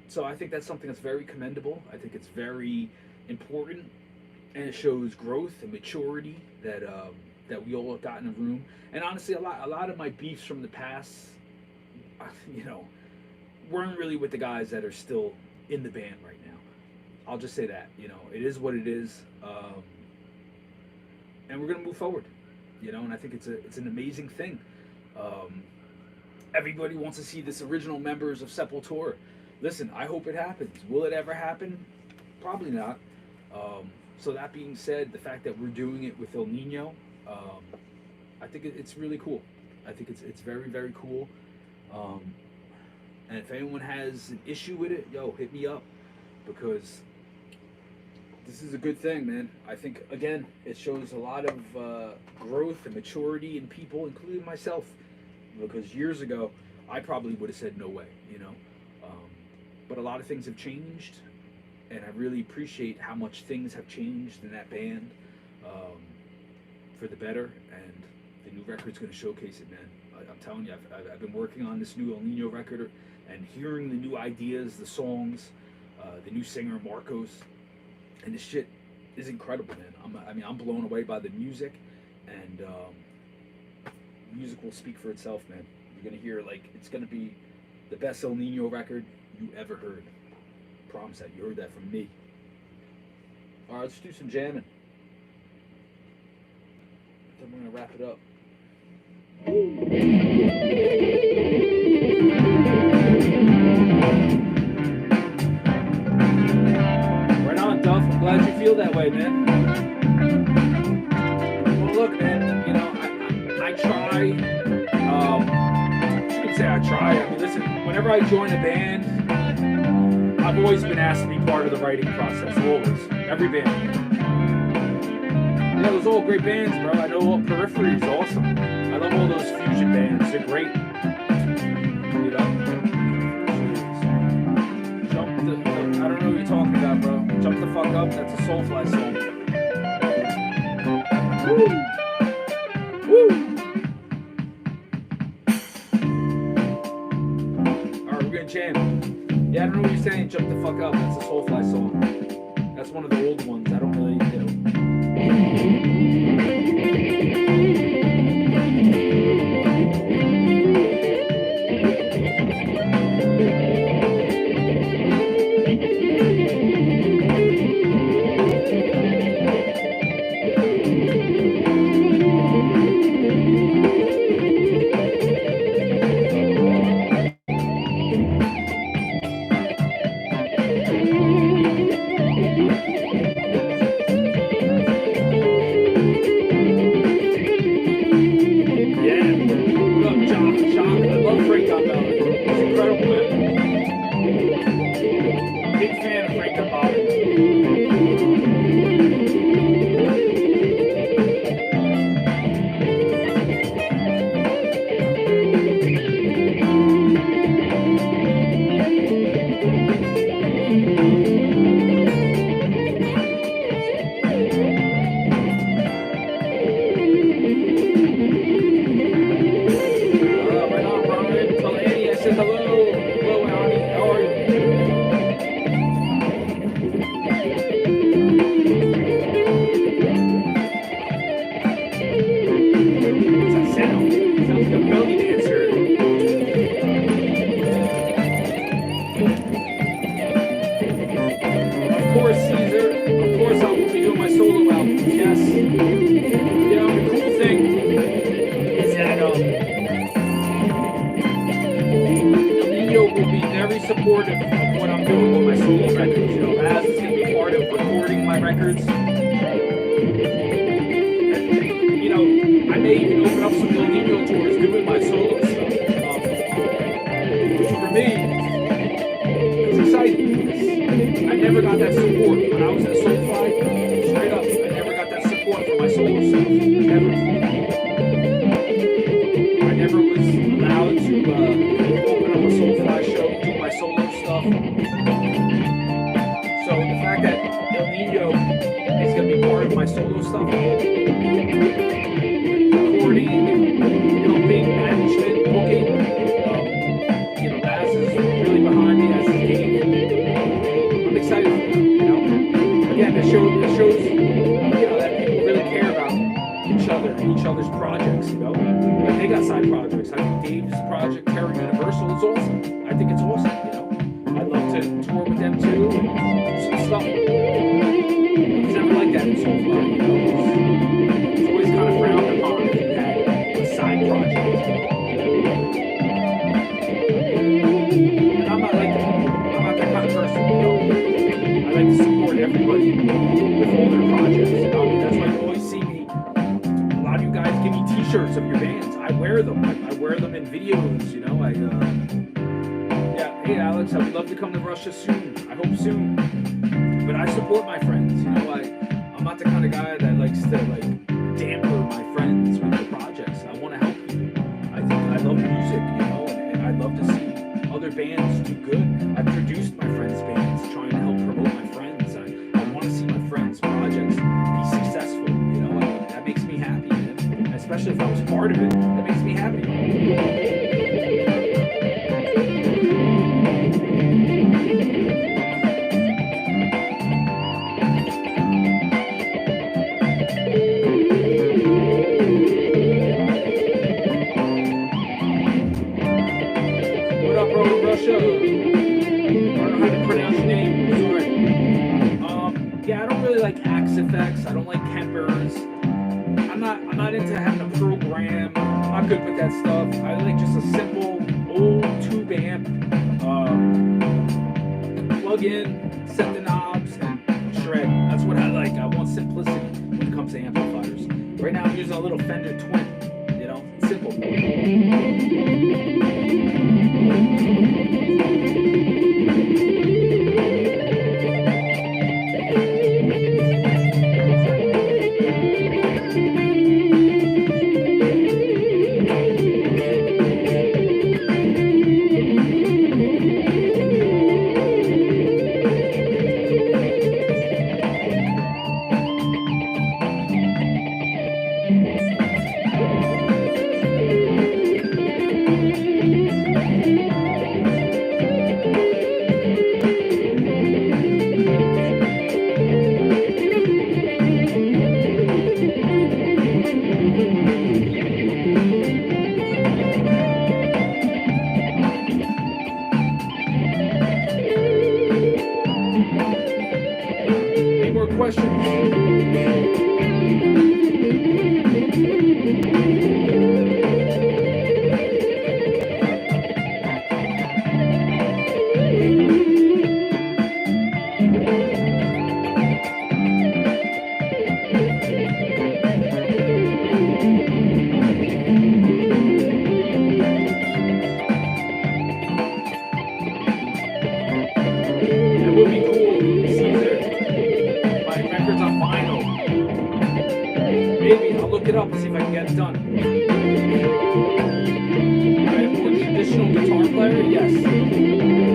So I think that's something that's very commendable. I think it's very important, and it shows growth and maturity that we all have got in a room. And honestly, a lot of my beefs from the past, you know, weren't really with the guys that are still in the band right now. I'll just say that, you know, it is what it is, and we're gonna move forward, you know. And I think it's an amazing thing. Everybody wants to see this original members of Sepultura. Listen, I hope it happens. Will it ever happen? Probably not. So that being said, the fact that we're doing it with El Nino, I think it's really cool. I think it's very, very cool. And if anyone has an issue with it, yo, hit me up, because this is a good thing, man. I think, again, it shows a lot of growth and maturity in people, including myself, because years ago, I probably would have said no way, you know. But a lot of things have changed, and I really appreciate how much things have changed in that band for the better, and the new record's going to showcase it, man. I'm telling you, I've been working on this new El Nino record, and hearing the new ideas, the songs, the new singer Marcos, and this shit is incredible, man. I'm blown away by the music, and music will speak for itself, man. You're gonna hear, like, it's gonna be the best El Nino record you ever heard. Promise that. You heard that from me. All right, let's do some jamming. Then we're gonna wrap it up. Right on, Duff. I'm glad you feel that way, man. Well, look, man, you know, I try. You can say I try. I mean, listen, whenever I join a band, I've always been asked to be part of the writing process. Always. Every band. Yeah, those are all great bands, bro. I know Periphery is awesome. I love all those fusion bands. They're great. You know? I don't know what you're talking about, bro. Jump the fuck up. That's a Soulfly song. Woo! Woo! Alright, we're gonna jam. Yeah, I don't know what you're saying. Jump the fuck up. That's a Soulfly song. That's one of the old ones. I don't really, you know. piano. Sounds like a belly dancer. Of course, Caesar. Of course, I will be doing my solo album. Yes. You know, the cool thing is that Emilio will be very supportive of what I'm doing with my solo records. You know, Laz is going to be part of recording my records. You know, I may even open up some El Nino tours doing my solo stuff. Which for me, it's exciting because I never got that support when I was in Soulfly. Straight up, I never got that support for my solo stuff. Never. I never was allowed to open up a Soulfly show, do my solo stuff. So the fact that El Nino is going to be part of my solo stuff, recording, helping, management, booking. You know, Laz is really behind me as his game. I'm excited for him, you know. Again, it shows, you know, that people really care about each other's projects, you know. Like they got side projects. I think Dave's project, Terror Universal, is awesome. I think it's awesome, you know. I'd love to tour with them too and do some stuff. It's never like that in Soulfly, you know. It's always kind of frowned upon if you had a side project. And I'm not like that. I'm not that kind of person, you know. I like to support everybody with all their projects. You know? I mean, that's why you always see me. A lot of you guys give me t-shirts of your bands. I wear them. I wear them in videos, you know. Yeah, hey Alex, I would love to come to Russia soon. I hope soon. But I support my friends, you know. I'm not the kind of guy that likes to like damper my friends with their projects. I want to help you. I love music, you know, and I love to see other bands do good. I produced my friends' bands, trying to help promote my friends. I want to see my friends' projects be successful, you know. That makes me happy, man. Especially if I was part of it, that makes me happy. I don't know how to pronounce your name. Sorry. Yeah, I don't really like Axe effects. I don't like Kempers. I'm not into having a program. I'm not good with that stuff. I like just a simple old tube amp. Plug in, set the knobs, and shred. That's what I like. I want simplicity when it comes to amplifiers. Right now I'm using a little Fender Twin. You know, it's simple. Look it up and see if I can get it done. I am more traditional guitar player, yes.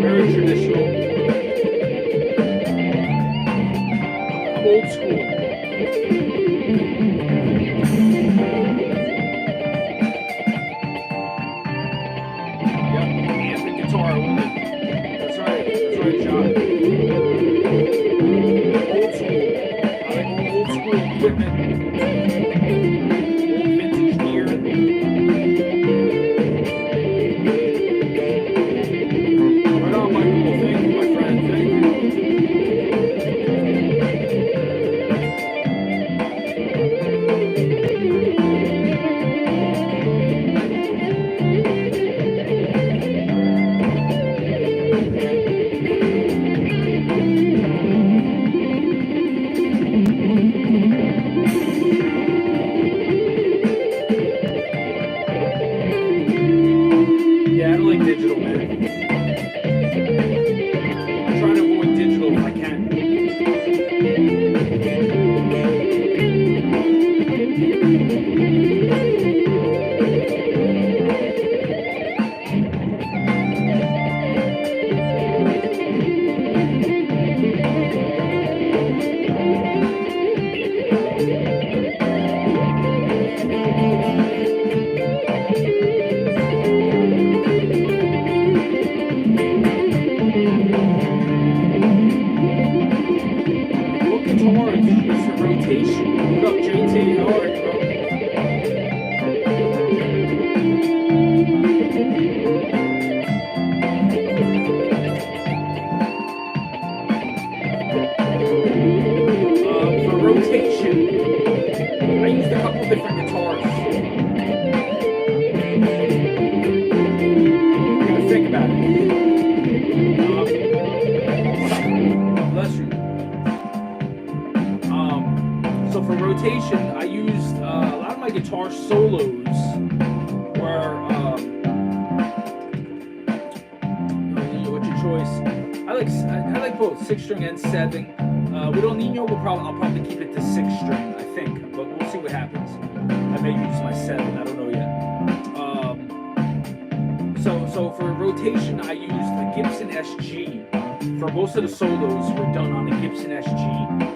Very traditional. I'm old school. Yep, amp and guitar only. That's right, John. Old school. I like old school equipment. Vintage gear. rotation, I used a lot of my guitar solos were what's your choice? I like both 6-string and 7. With El Nino, I'll probably keep it to 6-string, I think, but we'll see what happens. I may use my 7, I don't know yet. So for rotation, I used the Gibson SG. For most of the solos were done on the Gibson SG.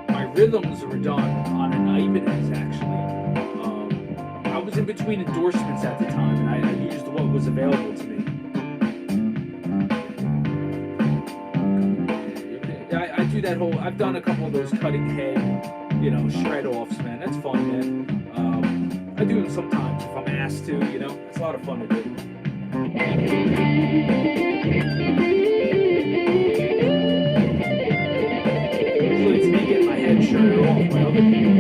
My rhythms were done on an Ibanez, actually. I was in between endorsements at the time, and I used what was available to me. I do that whole. I've done a couple of those cutting head, shred offs, man. That's fun, man. I do them sometimes if I'm asked to. It's a lot of fun to do. Usually it's me getting my head shredded off by other people.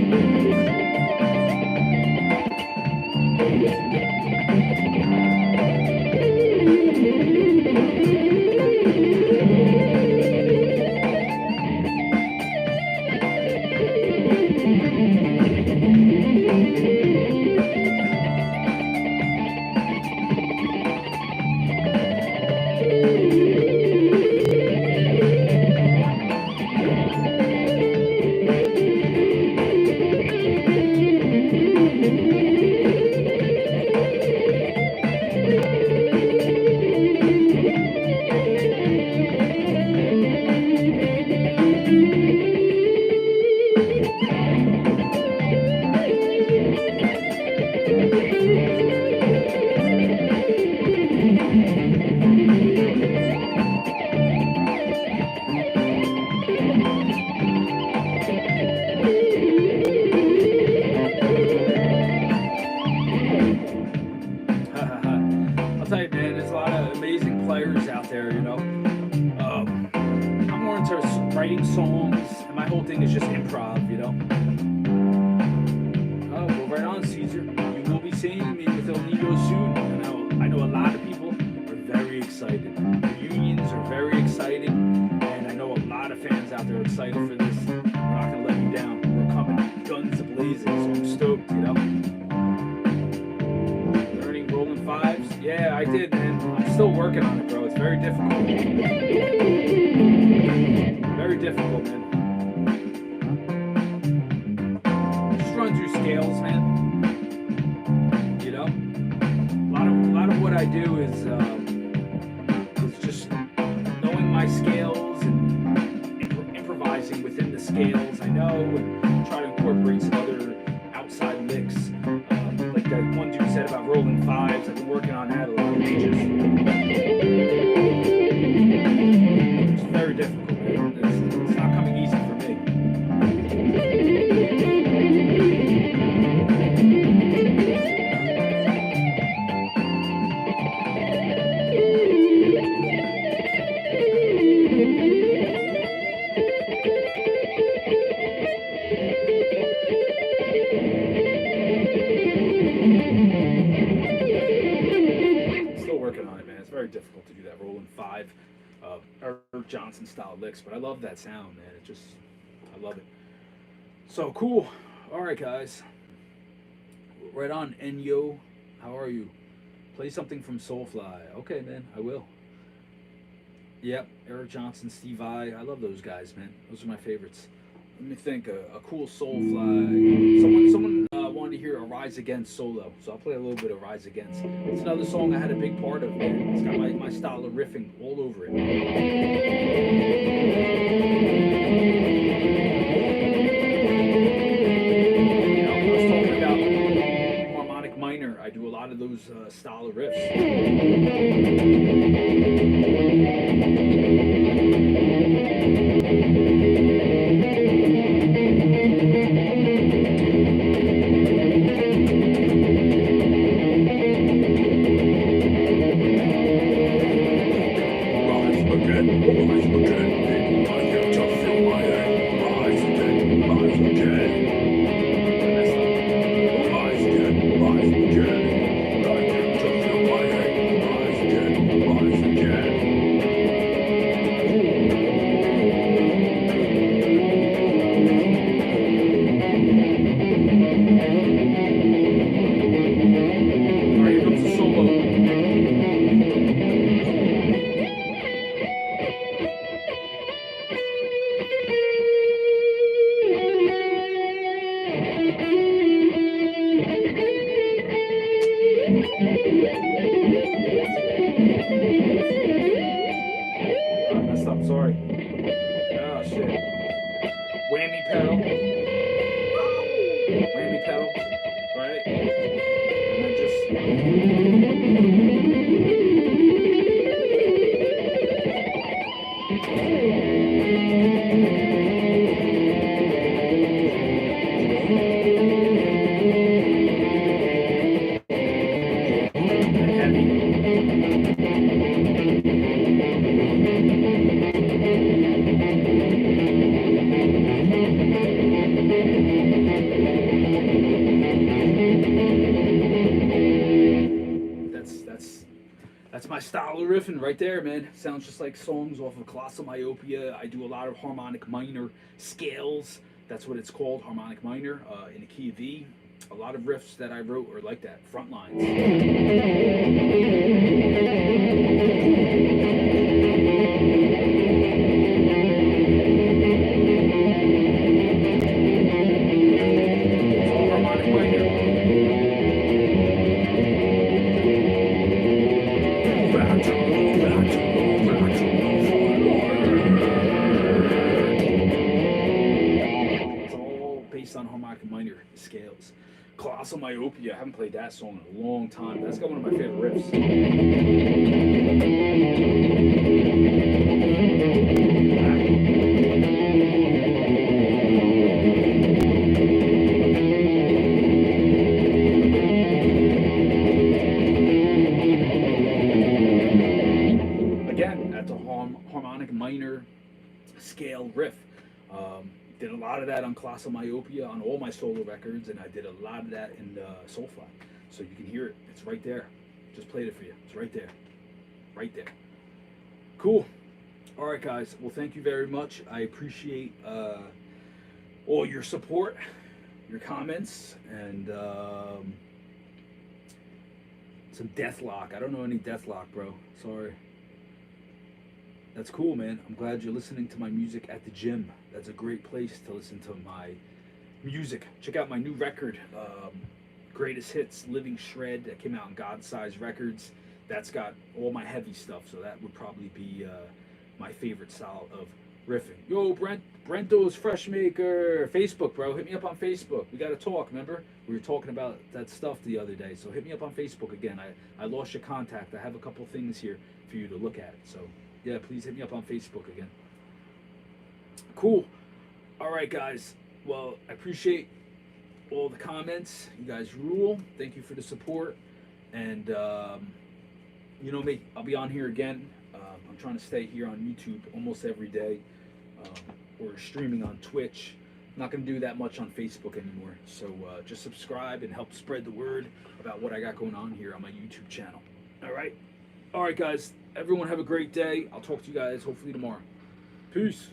Writing songs, and my whole thing is just improv, Oh, well, right on, Caesar. You will be seeing me with El Nido soon. I know a lot of people are very excited. Reunions are very exciting, and I know a lot of fans out there are excited for this. We're not going to let you down. We're coming guns a-blazing, so I'm stoked, Learning rolling fives? Yeah, I did, man. I'm still working on it, bro. It's very difficult. Very difficult, man. Just run through scales, man. A lot of what I do is just knowing my scales and improvising within the scales I know, and try to incorporate some other outside licks. Like that one dude said about rolling fives. I've been working on that a lot of ages. It's very difficult. It's not coming easy for me. Still working on it, man. It's very difficult to do that rolling five. Herb Johnson style licks, but I love that sound, man. I love it. So cool. All right, guys. Right on, Enyo. How are you? Play something from Soulfly. Okay, man. I will. Yep. Eric Johnson, Steve I. I love those guys, man. Those are my favorites. Let me think. A cool Soulfly. Someone wanted to hear a Rise Against solo, so I'll play a little bit of Rise Against. It's another song I had a big part of, man. It's got my style of riffing all over it. I was talking about harmonic minor. I do a lot of those style of riffs. That's my style of riffing right there, man. Sounds just like songs off of Colossal Myopia. I do a lot of harmonic minor scales. That's what it's called, harmonic minor, in the key of E. A lot of riffs that I wrote are like that, front lines. It's all harmonic minor. Based on harmonic minor scales. Colossal Myopia, I haven't played that song in a long time. That's got one of my favorite riffs. Again, that's a harmonic minor scale riff. Did a lot of that on Colossal Myopia on all my solo records, and I did a lot of that in Soulfly. So you can hear it. It's right there. Just played it for you. It's right there. Right there. Cool. All right, guys. Well, thank you very much. I appreciate all your support, your comments, and some Deathlock. I don't know any Deathlock, bro. Sorry. That's cool, man. I'm glad you're listening to my music at the gym. That's a great place to listen to my music. Check out my new record, Greatest Hits, Living Shred, that came out on God Size Records. That's got all my heavy stuff, so that would probably be my favorite style of riffing. Yo, Brento's Fresh Maker, Facebook, bro. Hit me up on Facebook. We got to talk, remember? We were talking about that stuff the other day, so hit me up on Facebook again. I lost your contact. I have a couple things here for you to look at, so yeah, please hit me up on Facebook again. Cool. All right, guys. Well, I appreciate all the comments. You guys rule. Thank you for the support. And, you know me, I'll be on here again. I'm trying to stay here on YouTube almost every day. Or streaming on Twitch. I'm not going to do that much on Facebook anymore. So just subscribe and help spread the word about what I got going on here on my YouTube channel. All right? All right, guys. Everyone have a great day. I'll talk to you guys hopefully tomorrow. Peace.